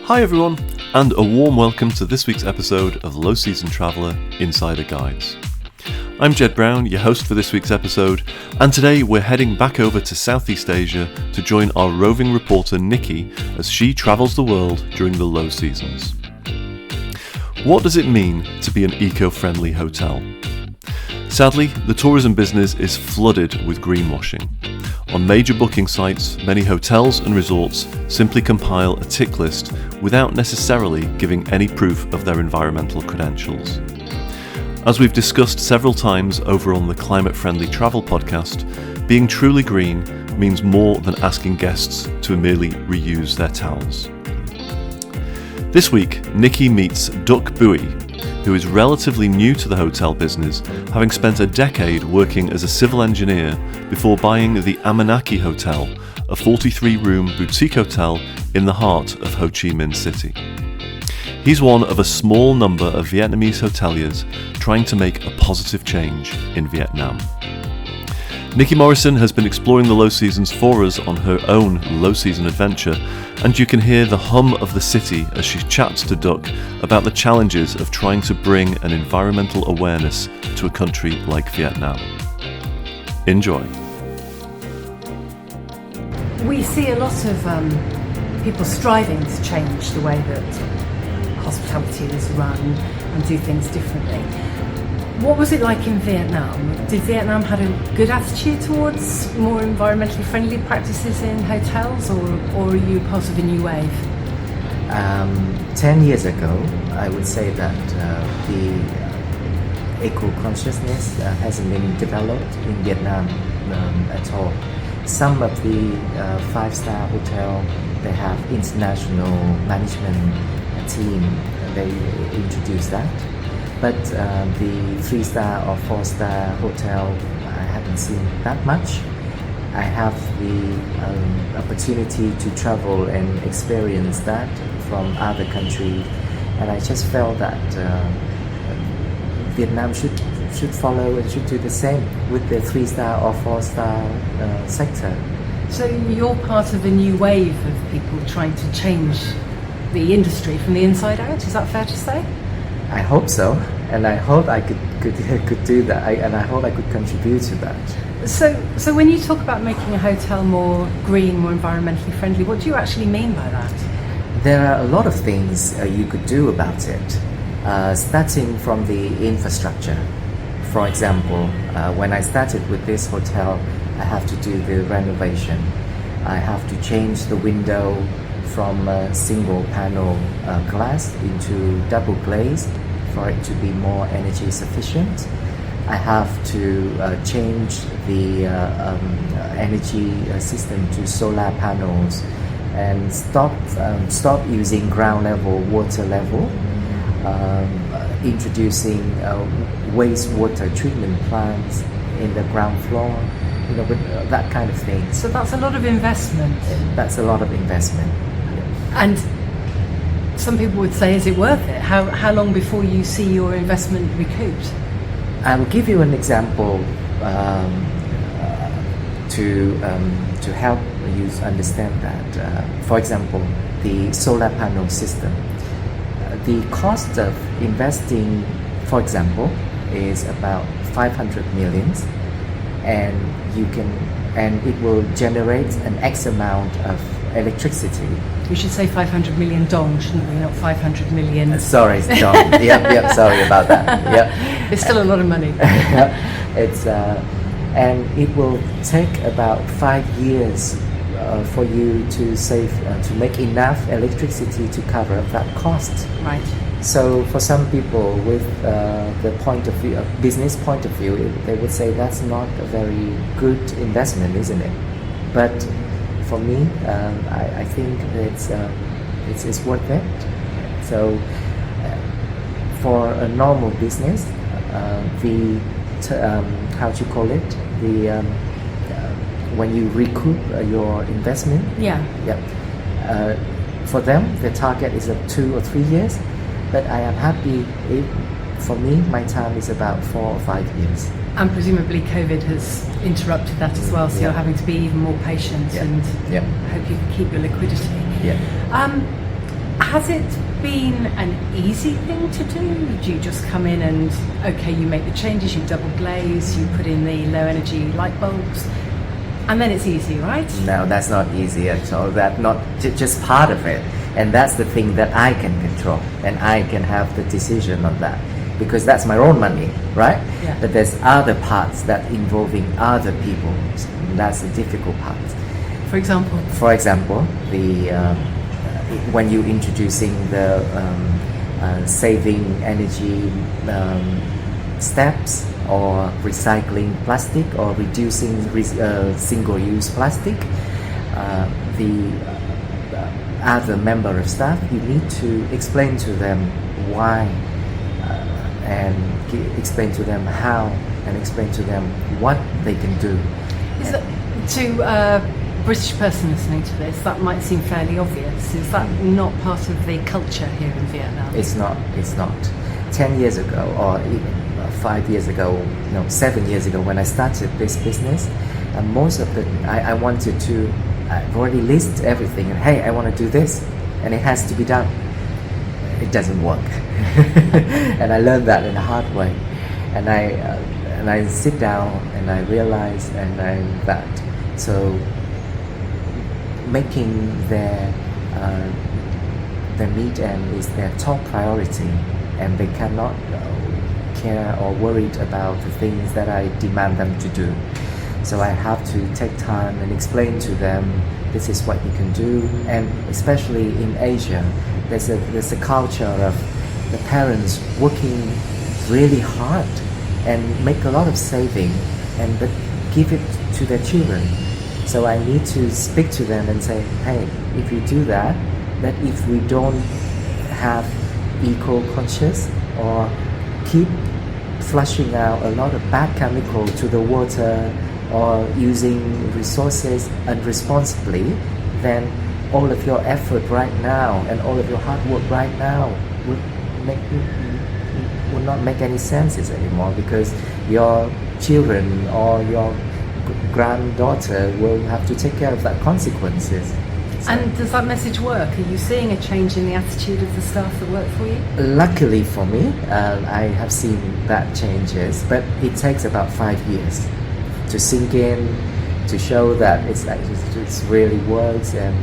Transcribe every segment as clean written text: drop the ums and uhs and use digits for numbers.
Hi everyone, and a warm welcome to this week's episode of Low Season Traveller Insider Guides. I'm Jed Brown, your host for this week's episode, and today we're heading back over to Southeast Asia to join our roving reporter Nikki as she travels the world during the low seasons. What does it mean to be an eco-friendly hotel? Sadly, the tourism business is flooded with greenwashing. On major booking sites, many hotels and resorts simply compile a tick list without necessarily giving any proof of their environmental credentials. As we've discussed several times over on the Climate Friendly Travel podcast, being truly green means more than asking guests to merely reuse their towels. This week, Nikki meets Duc Bui, who is relatively new to the hotel business, having spent a decade working as a civil engineer before buying the Amanaki Hotel, a 43-room boutique hotel in the heart of Ho Chi Minh City. He's one of a small number of Vietnamese hoteliers trying to make a positive change in Vietnam. Nikki Morrison has been exploring the low seasons for us on her own low season adventure, and you can hear the hum of the city as she chats to Duc about the challenges of trying to bring an environmental awareness to a country like Vietnam. Enjoy. We see a lot of people striving to change the way that hospitality is run and do things differently. What was it like in Vietnam? Did Vietnam have a good attitude towards more environmentally friendly practices in hotels, or are you part of a new wave? 10 years ago, I would say that the eco-consciousness hasn't been developed in Vietnam at all. Some of the five-star hotel, they have international management team, they introduce that. But the 3-star or 4-star hotel, I haven't seen that much. I have the opportunity to travel and experience that from other countries, and I just felt that Vietnam should follow and should do the same with the 3-star or 4-star sector. So you're part of a new wave of people trying to change the industry from the inside out, is that fair to say? I hope so, and I hope I could do that, and I hope I could contribute to that. So when you talk about making a hotel more green, more environmentally friendly, what do you actually mean by that? There are a lot of things you could do about it, starting from the infrastructure. For example, when I started with this hotel, I have to do the renovation. I have to change the window from single panel glass into double glaze for it to be more energy sufficient. I have to change the energy system to solar panels and stop using ground level water level, introducing wastewater treatment plants in the ground floor, with that kind of thing. So that's a lot of investment. That's a lot of investment. And some people would say, is it worth it? How long before you see your investment recouped? I will give you an example to help you understand that. For example, the solar panel system. The cost of investing, for example, is about 500 millions, and it will generate an X amount of electricity. We should say 500 million dong, shouldn't we? Not 500 million. Sorry, dong. Yep. Sorry about that. Yep. It's still a lot of money. It's and it will take about 5 years for you to save to make enough electricity to cover that cost. Right. So for some people, with the point of view, business point of view, they would say that's not a very good investment, isn't it? But for me, I think it's worth it. So for a normal business, how to call it, when you recoup your investment, for them the target is 2 or 3 years, but I am happy if, for me, my time is about 4 or 5 years. And presumably COVID has interrupted that as well, so you're having to be even more patient and hope you can keep your liquidity. Has it been an easy thing to do? Do you just come in and, okay, you make the changes, you double glaze, you put in the low energy light bulbs, and then it's easy, right? No, that's not easy at all. That's not just part of it. And that's the thing that I can control, and I can have the decision on that, because that's my own money, right? Yeah. But there's other parts that involving other people. That's the difficult part. For example? For example, when you're introducing the saving energy steps, or recycling plastic, or reducing single-use plastic, the other member of staff, you need to explain to them why, and explain to them how, and explain to them what they can do. Is that, to a British person listening to this, that might seem fairly obvious. Is that not part of the culture here in Vietnam? It's not. 10 years ago, or even 5 years ago, 7 years ago, when I started this business, most of I wanted to, I've already listed everything, and hey, I want to do this, and it has to be done. It doesn't work. And I learned that in a hard way. And I sit down and I realize that so making their meat end is their top priority, and they cannot care or worried about the things that I demand them to do. So I have to take time and explain to them this is what you can do. And especially in Asia, there's a culture of the parents working really hard and make a lot of saving, but give it to their children. So I need to speak to them and say, hey, if you do that if we don't have eco-conscious, or keep flushing out a lot of bad chemical to the water, or using resources irresponsibly, then all of your effort right now and all of your hard work right now will not make any sense anymore, because your children or your granddaughter will have to take care of that consequences. So, and does that message work? Are you seeing a change in the attitude of the staff that work for you? Luckily for me, I have seen that changes, but it takes about 5 years to sink in, to show that it's really works, and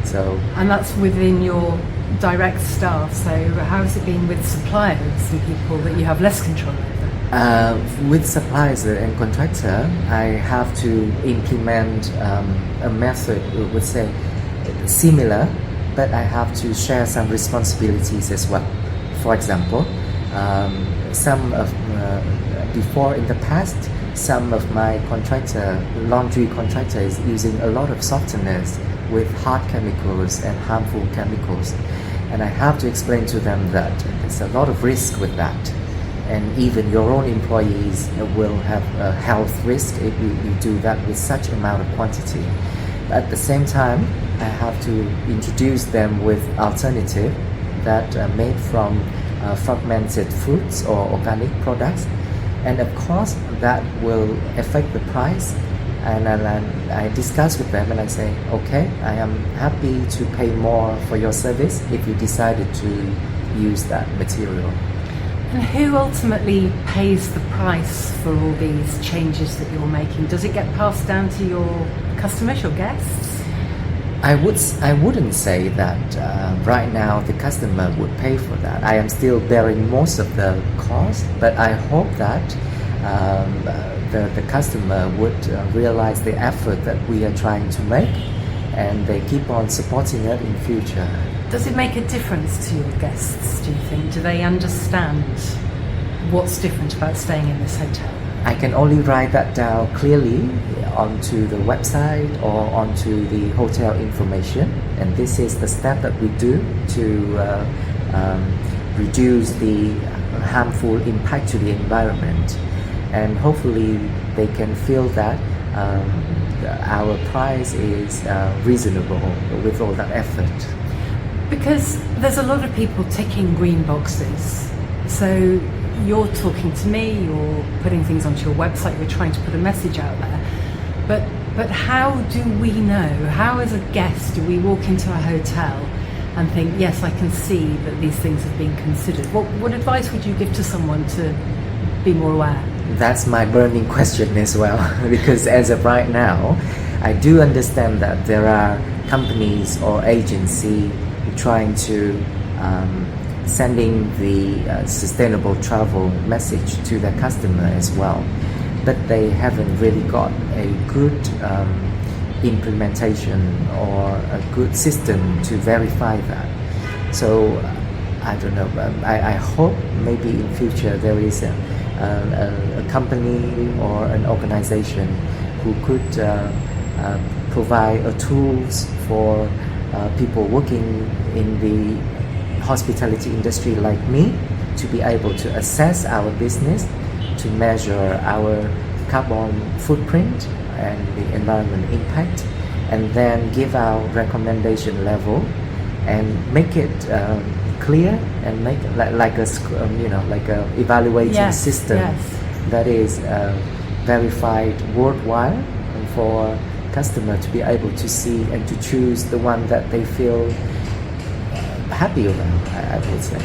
so. And that's within your direct staff. So how has it been with suppliers and people that you have less control over? With suppliers and contractor, I have to implement a method, we would say, similar, but I have to share some responsibilities as well. For example, before in the past, some of my laundry contractors using a lot of softeners with hard chemicals and harmful chemicals, and I have to explain to them that there's a lot of risk with that, and even your own employees will have a health risk if you do that with such amount of quantity. At the same time, I have to introduce them with alternative that are made from fermented fruits or organic products, and of course that will affect the price. And I discuss with them and I say, okay, I am happy to pay more for your service if you decided to use that material. And who ultimately pays the price for all these changes that you're making? Does it get passed down to your customers, your guests? I wouldn't say that right now the customer would pay for that. I am still bearing most of the cost, but I hope that the customer would realize the effort that we are trying to make, and they keep on supporting it in future. Does it make a difference to your guests, do you think? Do they understand what's different about staying in this hotel? I can only write that down clearly onto the website or onto the hotel information, and this is the step that we do to reduce the harmful impact to the environment, and hopefully they can feel that our price is reasonable with all that effort. Because there's a lot of people ticking green boxes. So you're talking to me, you're putting things onto your website, you're trying to put a message out there. But how do we know? How as a guest do we walk into a hotel and think, yes, I can see that these things have been considered. What advice would you give to someone to be more aware? That's my burning question as well, because as of right now, I do understand that there are companies or agency trying to sending the sustainable travel message to their customer as well, but they haven't really got a good implementation or a good system to verify that. So I don't know. I hope maybe in future there is a company or an organization who could provide tools for people working in the hospitality industry like me to be able to assess our business, to measure our carbon footprint and the environment impact, and then give our recommendation level and make it clear and make like a evaluating system that is verified worldwide, and for customer to be able to see and to choose the one that they feel happy about, I would say.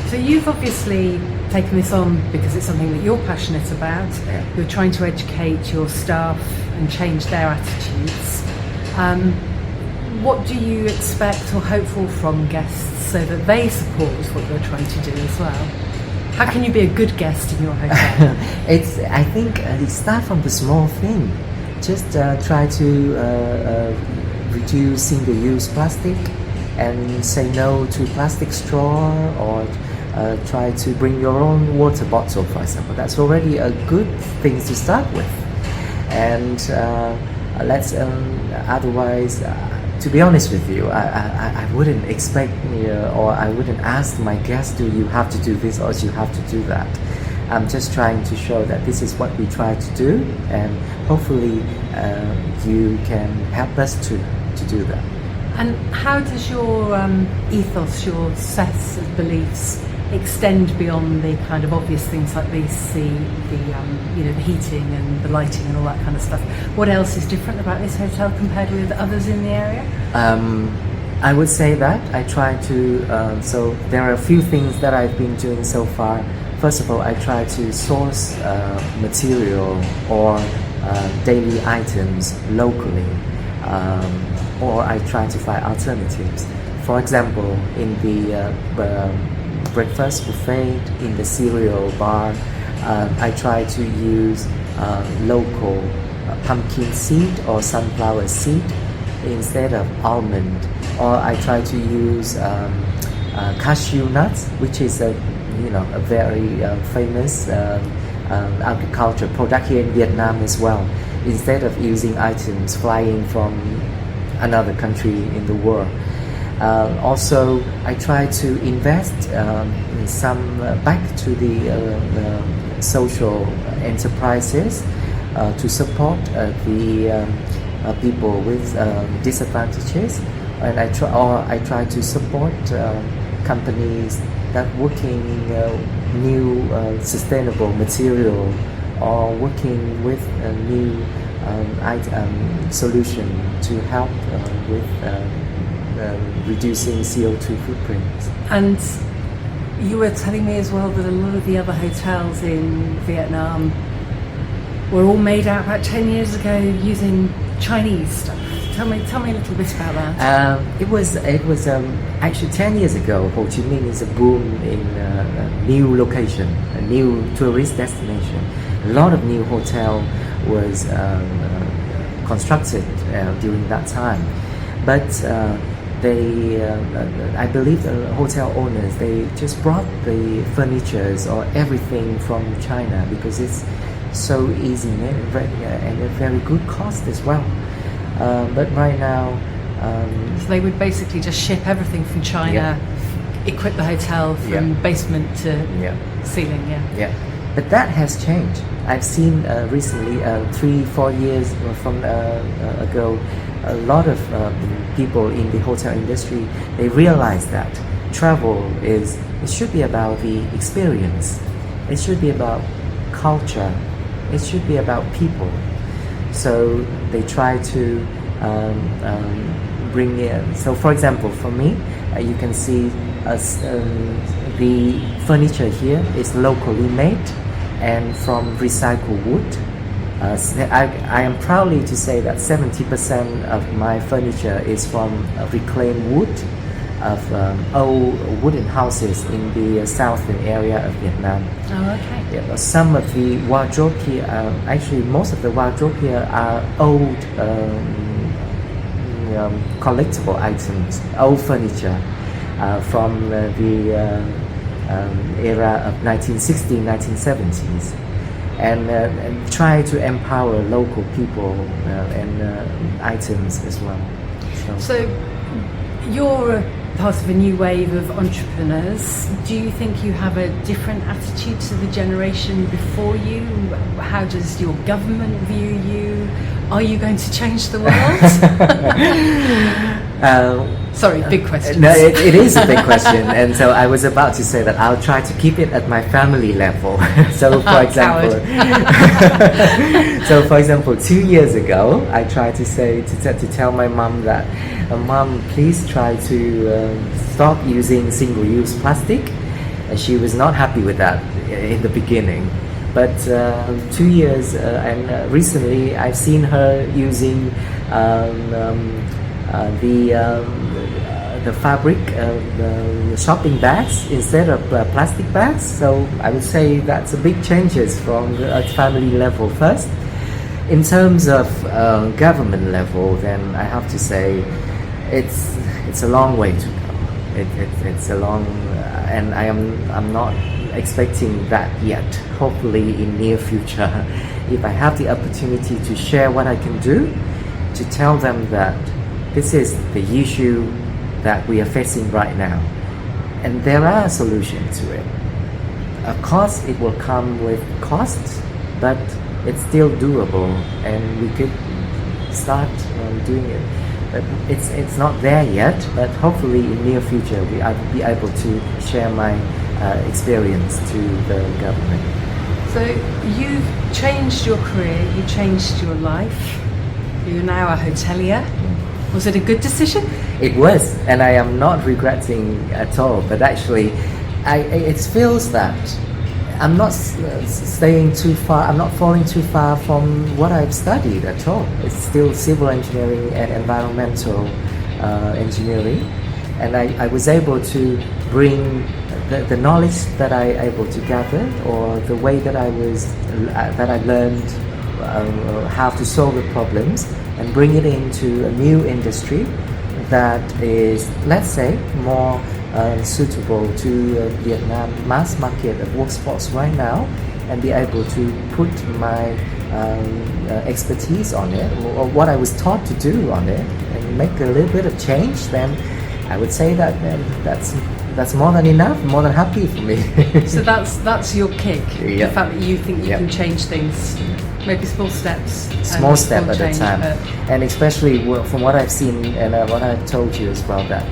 So you've obviously taken this on because it's something that you're passionate about. Yeah. You're trying to educate your staff and change their attitudes. What do you expect or hope for from guests so that they support what you're trying to do as well? How can you be a good guest in your hotel? I think it starts from the small thing. Just try to reduce single-use plastic and say no to plastic straw, or try to bring your own water bottle, for example. That's already a good thing to start with. And let's otherwise, to be honest with you, I wouldn't expect or I wouldn't ask my guests, do you have to do this or you have to do that. I'm just trying to show that this is what we try to do, and hopefully you can help us to do that. And how does your ethos, your sets of beliefs extend beyond the kind of obvious things like this, the heating and the lighting and all that kind of stuff? What else is different about this hotel compared with others in the area? I would say that I try to, so there are a few things that I've been doing so far. First of all, I try to source material or daily items locally, or I try to find alternatives. For example, in the breakfast buffet, in the cereal bar, I try to use local pumpkin seed or sunflower seed instead of almond, or I try to use cashew nuts, which is a very famous agriculture product here in Vietnam as well, instead of using items flying from another country in the world. Also, I try to invest some back to the social enterprises to support the people with disadvantages, and I try to support companies that working new sustainable material, or working with a new solution to help with reducing CO2 footprints. And you were telling me as well that a lot of the other hotels in Vietnam were all made out about 10 years ago using Chinese stuff. Tell me a little bit about that. It was actually 10 years ago. Ho Chi Minh is a boom in a new location, a new tourist destination. A lot of new hotel was constructed during that time, but I believe the hotel owners, they just brought the furnitures or everything from China because it's so easy made and a very good cost as well. But right now, so they would basically just ship everything from China, equip the hotel from basement to ceiling. Yeah, but that has changed. I've seen recently, 3-4 years from ago, a lot of people in the hotel industry, they realize that travel it should be about the experience. It should be about culture. It should be about people. So they try to bring in. So, for example, for me, you can see the furniture here is locally made and from recycled wood. I am proudly to say that 70% of my furniture is from reclaimed wood of old wooden houses in the southern area of Vietnam. Oh, okay. Yeah, some of the wardrobe here, actually most of the wardrobe here are old collectible items, old furniture from the era of 1960s, 1970s. And try to empower local people and items as well. So you're part of a new wave of entrepreneurs. Do you think you have a different attitude to the generation before you? How does your government view you? Are you going to change the world? Sorry, big question. No, it is a big question, and so I was about to say that I'll try to keep it at my family level. So, for example, 2 years ago, I tried to say to tell my mom that, Mom, please try to stop using single-use plastic. And she was not happy with that in the beginning. But 2 years and recently, I've seen her using the fabric, the shopping bags instead of plastic bags. So I would say that's a big changes from the family level first. In terms of government level, then I have to say it's a long way to go. It's a long, and I'm not expecting that yet. Hopefully in near future, if I have the opportunity to share what I can do, to tell them that this is the issue that we are facing right now, and there are solutions to it. Of course, it will come with costs, but it's still doable, and we could start doing it. But it's not there yet. But hopefully, in near future, I'll be able to share my experience to the government. So you've changed your career, you changed your life. You're now a hotelier. Was it a good decision? It was, and I am not regretting at all. But actually, it feels that I'm not staying too far. I'm not falling too far from what I've studied at all. It's still civil engineering and environmental engineering, and I was able to bring the knowledge that I able to gather, or the way that I learned how to solve the problems, and bring it into a new industry that is, let's say, more suitable to Vietnam mass market of workforce right now, and be able to put my expertise on it, or what I was taught to do on it, and make a little bit of change. Then I would say that that's more than enough, more than happy for me. So that's your kick, yeah. The fact that you think you Yeah. can change things, maybe small steps. Small step at a change, time, and especially from what I've seen and what I've told you as well, that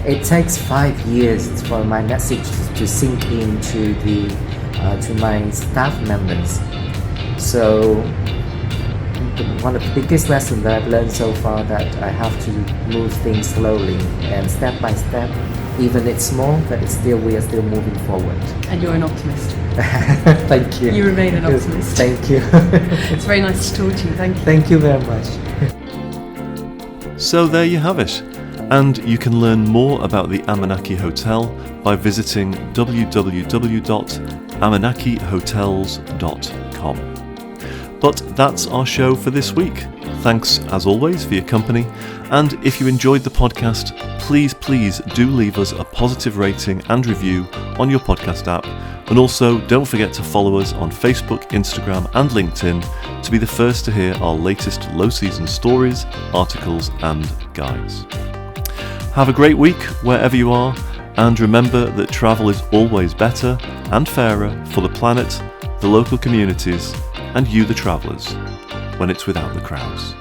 it takes 5 years for my message to sink into to my staff members. So one of the biggest lessons that I've learned so far, that I have to move things slowly and step by step. Even it's small, but we are still moving forward. And you're an optimist. Thank you. You remain an optimist. Thank you. It's very nice to talk to you. Thank you. Thank you very much. So there you have it. And you can learn more about the Amanaki Hotel by visiting www.amanakihotels.com. But that's our show for this week. Thanks, as always, for your company. And if you enjoyed the podcast, please do leave us a positive rating and review on your podcast app. And also, don't forget to follow us on Facebook, Instagram, and LinkedIn to be the first to hear our latest low season stories, articles, and guides. Have a great week wherever you are, and remember that travel is always better and fairer for the planet, the local communities, and you, the travellers, when it's without the crowds.